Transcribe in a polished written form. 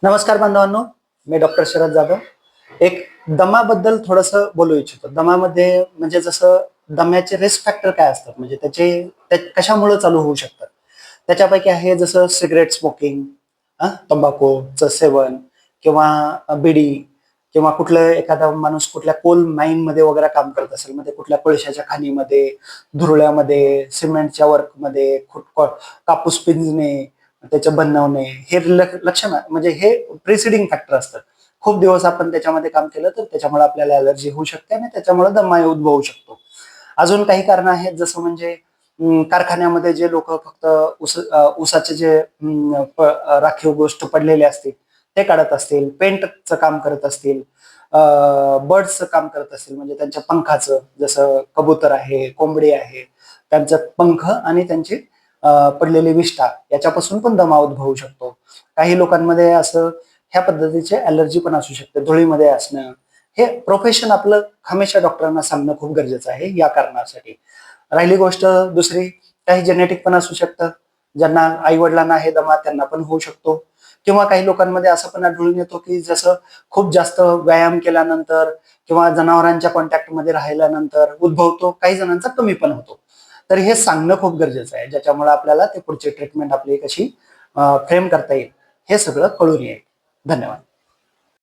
नमस्कार बांधवांनो, मी डॉक्टर शरद जाधव. एक दमाबद्दल थोडंसं बोलू इच्छितो. दमामध्ये म्हणजे जसं दम्याचे रिस्क फॅक्टर काय असतात, म्हणजे ते कशामुळे चालू होऊ शकतात. त्याच्यापैकी आहे जसं सिगरेट स्मोकिंग, तंबाखूचं सेवन किंवा बिडी किंवा कुठलं एखादा माणूस कुठल्या कोल माईनमध्ये वगैरे काम करत असेल, म्हणजे कुठल्या कोळशाच्या खाणीमध्ये, धुरळ्यामध्ये, सिमेंटच्या वर्कमध्ये, कापूस पिंजणे, त्याचं बनवणे, हे लक्षण म्हणजे हे प्रिसिडिंग फॅक्टर असतात. खूप दिवस आपण त्याच्यामध्ये काम केलं तर त्याच्यामुळे आपल्याला अलर्जी होऊ शकते आणि त्याच्यामुळे दमा उद्भवू शकतो. अजून काही कारण आहेत, जसं म्हणजे कारखान्यामध्ये जे लोक फक्त ऊसाचे जे राखीव गोष्ट पडलेले असतील ते काढत असतील, पेंटचं काम करत असतील, बर्ड्सचं काम करत असतील, म्हणजे त्यांच्या पंखाचं, जसं कबूतर आहे, कोंबडी आहे, त्यांचं पंख आणि त्यांची पडलेली विष्ठा याच्यापासून पण दमा उद्भवू शकतो. काही लोकांमध्ये असं ह्या पद्धतीचे अलर्जी पण असू शकते. धुळीमध्ये असणं, हे प्रोफेशन आपलं हमेशा डॉक्टरांना सांगणं खूप गरजेचं आहे या कारणासाठी. राहिली गोष्ट दुसरी, काही जेनेटिक पण असू शकतं. ज्यांना आई वडिलांना आहे दमा त्यांना पण होऊ शकतो. किंवा काही लोकांमध्ये असं पण आढळून येतो की जसं खूप जास्त व्यायाम केल्यानंतर किंवा जनावरांच्या कॉन्टॅक्टमध्ये राहिल्यानंतर उद्भवतो, काही जणांचा कमी पण होतो. तर हे सांगणं खूप गरजेचं आहे, ज्याच्यामुळे आपल्याला ते पुढची ट्रीटमेंट आपली कशी फ्रेम करता येईल हे सगळं कळून येईल. धन्यवाद.